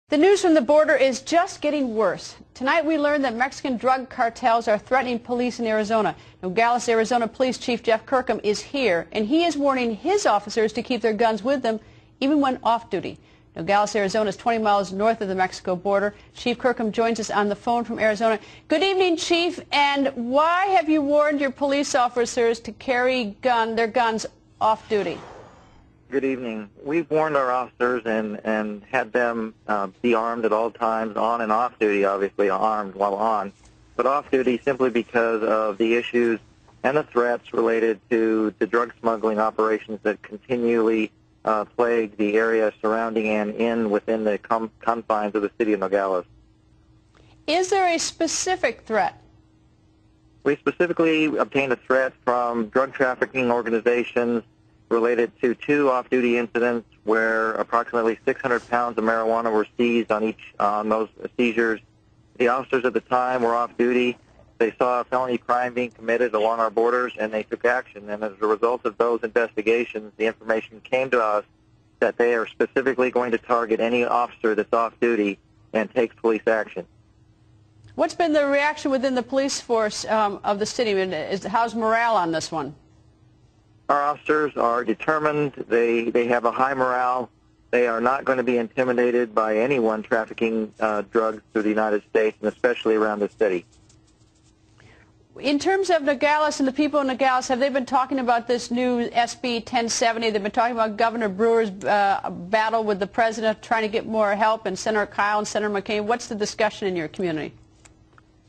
The news from the border is just getting worse. Tonight we learned that Mexican drug cartels are threatening police in Arizona. Nogales, Arizona Police Chief Jeff Kirkham is here, and he is warning his officers to keep their guns with them even when off duty. Nogales, Arizona is 20 miles north of the Mexico border. Chief Kirkham joins us on the phone from Arizona. Good evening, Chief, and why have you warned your police officers to carry their guns off duty? Good evening. We've warned our officers and had them be armed at all times, on and off duty, obviously armed while on, but off duty simply because of the issues and the threats related to the drug smuggling operations that continually plague the area surrounding and within the confines of the city of Nogales. Is there a specific threat? We specifically obtained a threat from drug trafficking organizations related to two off-duty incidents where approximately 600 pounds of marijuana were seized on those seizures. The officers at the time were off-duty. They saw a felony crime being committed along our borders, and they took action. And as a result of those investigations, the information came to us that they are specifically going to target any officer that's off-duty and takes police action. What's been the reaction within the police force of the city? How's morale on this one? Our officers are determined. They have a high morale. They are not going to be intimidated by anyone trafficking drugs through the United States, and especially around the city. In terms of Nogales and the people in Nogales, have they been talking about this new SB 1070? They've been talking about Governor Brewer's battle with the president, trying to get more help, and Senator Kyle and Senator McCain. What's the discussion in your community?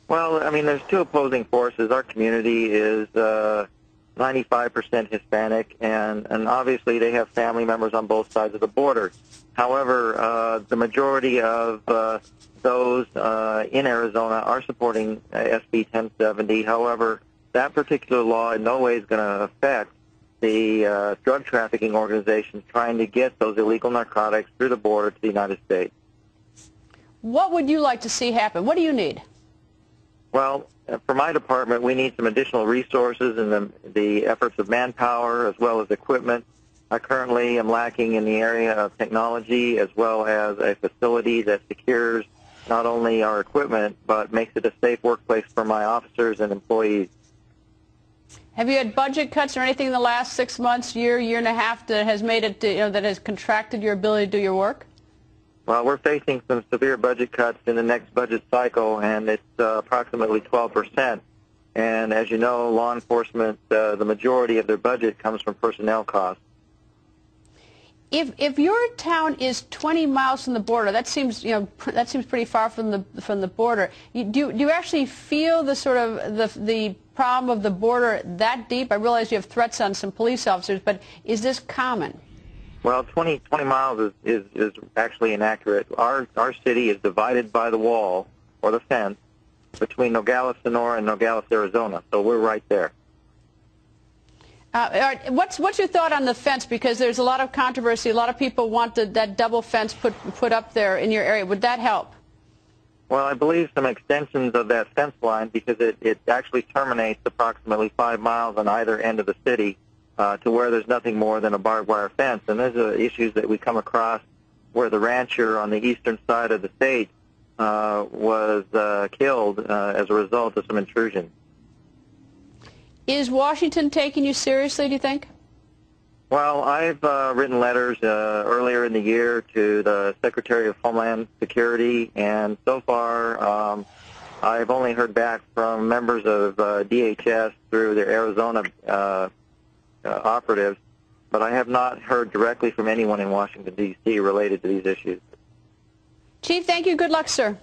Well, I mean, there's two opposing forces. Our community is 95% Hispanic, and obviously they have family members on both sides of the border. However, the majority of those in Arizona are supporting SB 1070. However, that particular law in no way is going to affect the drug trafficking organizations trying to get those illegal narcotics through the border to the United States. What would you like to see happen? What do you need? Well, for my department, we need some additional resources and the efforts of manpower as well as equipment. I currently am lacking in the area of technology as well as a facility that secures not only our equipment but makes it a safe workplace for my officers and employees. Have you had budget cuts or anything in the last 6 months, year and a half that has made it, that has contracted your ability to do your work? Well, we're facing some severe budget cuts in the next budget cycle, and it's approximately 12%. And as you know, law enforcement, the majority of their budget comes from personnel costs. If your town is 20 miles from the border, that seems pretty far from the border. Do you actually feel the sort of the problem of the border that deep? I realize you have threats on some police officers, but is this common? Well, 20 miles is actually inaccurate. Our city is divided by the wall or the fence between Nogales, Sonora, and Nogales, Arizona. So we're right there. What's your thought on the fence? Because there's a lot of controversy. A lot of people want that double fence put up there in your area. Would that help? Well, I believe some extensions of that fence line, because it actually terminates approximately 5 miles on either end of the city. To where there's nothing more than a barbed wire fence. And those are issues that we come across where the rancher on the eastern side of the state was killed as a result of some intrusion. Is Washington taking you seriously, do you think? Well, I've written letters earlier in the year to the Secretary of Homeland Security, and so far I've only heard back from members of DHS through their Arizona operatives, but I have not heard directly from anyone in Washington, D.C. related to these issues. Chief, thank you. Good luck, sir.